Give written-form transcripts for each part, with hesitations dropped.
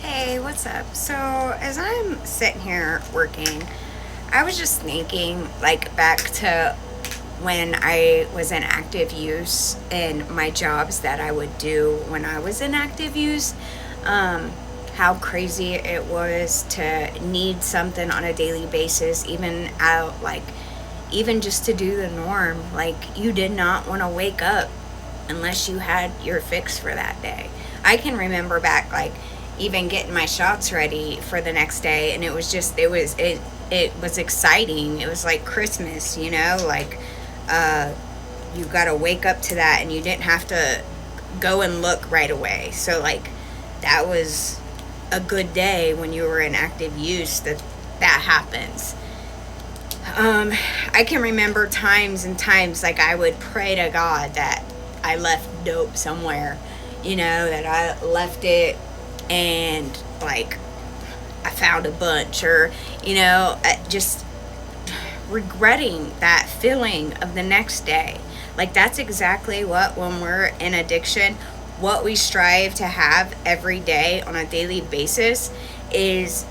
Hey, what's up? So, as I'm sitting here working, I was just thinking like back to when I was in active use and my jobs that I would do when I was in active use. Um, how crazy it was to need something on a daily basis, even out like even just to do the norm. Like you did not want to wake up unless you had your fix for that day. I can remember back like even getting my shots ready for the next day, and it was exciting. It was like Christmas, like uh you got to wake up to that and you didn't have to go and look right away. So like that was a good day when you were in active use that happens. Um, I can remember times and times like I would pray to God that I left dope somewhere, that I left it and like I found a bunch or, just regretting that feeling of the next day. Like that's exactly what, when we're in addiction, what we strive to have every day on a daily basis is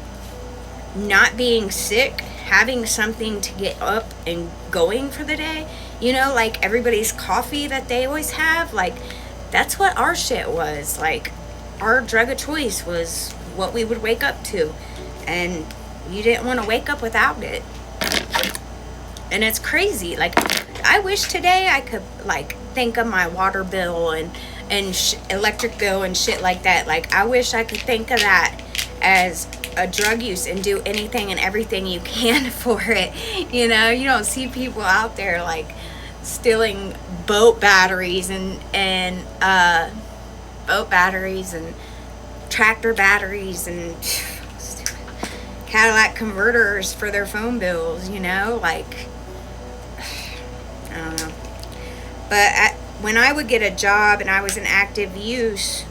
not being sick, having something to get up and going for the day. Like everybody's coffee that they always have, like that's what our shit was. Like our drug of choice was what we would wake up to. And you didn't want to wake up without it. And it's crazy. Like I wish today I could like think of my water bill and electric bill and shit like that. Like I wish I could think of that as a drug use and do anything and everything you can for it. You don't see people out there like stealing boat batteries and boat batteries and tractor batteries and Cadillac converters for their phone bills, like I don't know. But when I would get a job and I was in active use,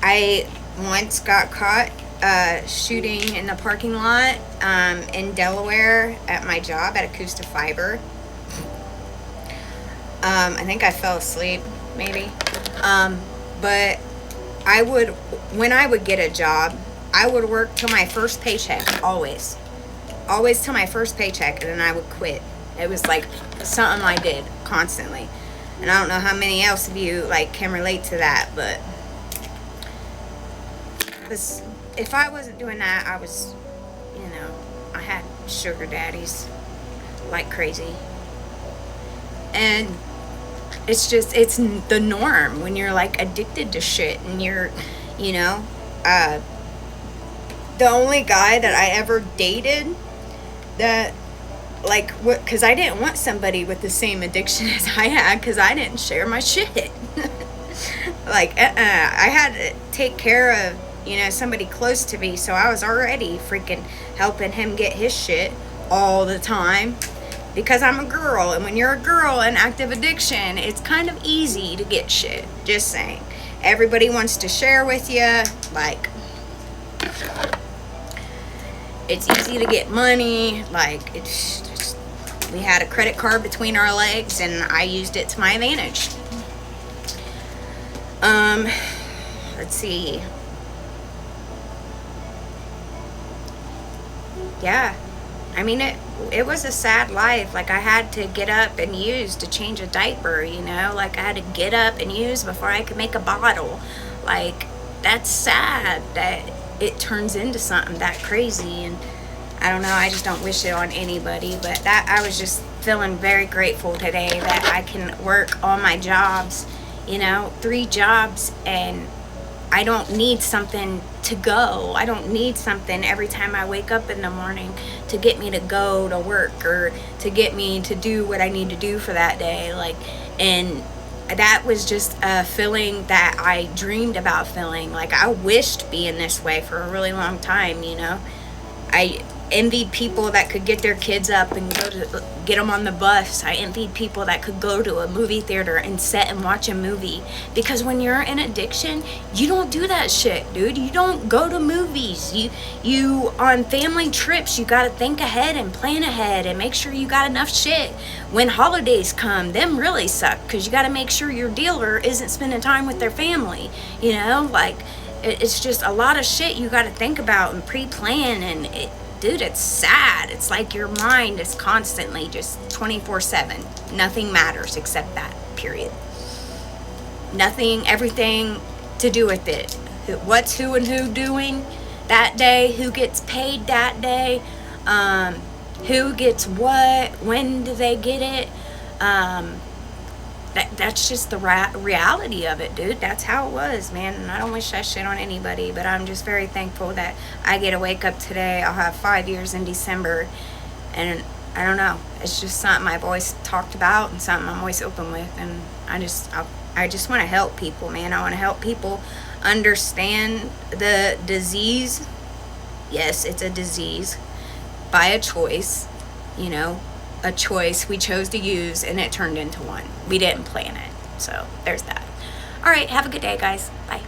I once got caught shooting in the parking lot in Delaware at my job at Acoustic Fiber. I think I fell asleep, maybe. But when I would get a job, I would work till my first paycheck, always. Always till my first paycheck, and then I would quit. It was like something I did constantly. And I don't know how many else of you like can relate to that, but if I wasn't doing that, I was, I had sugar daddies like crazy. And it's the norm when you're like addicted to shit and you're, you know, uh, the only guy that I ever dated that like what, because I didn't want somebody with the same addiction as I had, because I didn't share my shit. Like I had to take care of, somebody close to me, so I was already freaking helping him get his shit all the time because I'm a girl, and when you're a girl in active addiction, it's kind of easy to get shit. Just saying. Everybody wants to share with you, like it's easy to get money, like it's just, we had a credit card between our legs and I used it to my advantage. Let's see. Yeah. I mean, it was a sad life. Like I had to get up and use to change a diaper, like I had to get up and use before I could make a bottle. Like that's sad that it turns into something that crazy, and I don't know, I just don't wish it on anybody. But that, I was just feeling very grateful today that I can work all my jobs, 3 jobs, and I don't need something to go. I don't need something every time I wake up in the morning to get me to go to work or to get me to do what I need to do for that day. Like, and that was just a feeling that I dreamed about feeling. Like I wished being this way for a really long time, I envied people that could get their kids up and get them on the bus. I envied people that could go to a movie theater and sit and watch a movie. Because when you're in addiction, you don't do that shit, dude. You don't go to movies. You on family trips, you gotta think ahead and plan ahead and make sure you got enough shit. When holidays come, them really suck because you gotta make sure your dealer isn't spending time with their family. Like It's just a lot of shit you got to think about and pre-plan, and dude, it's sad. It's like your mind is constantly just 24/7. Nothing matters except that, period. Nothing, everything to do with it. What's who and who doing that day, who gets paid that day, who gets what, when do they get it. That's just the reality of it, dude. That's how it was, man. And I don't wish that shit on anybody, but I'm just very thankful that I get to wake up today. I'll have 5 years in December, and I don't know. It's just something I've always talked about and something I'm always open with. And I just want to help people, man. I want to help people understand the disease. Yes, it's a disease by a choice, you know, a choice we chose to use, and it turned into one. We didn't plan it. So there's that. All right, have a good day, guys. Bye.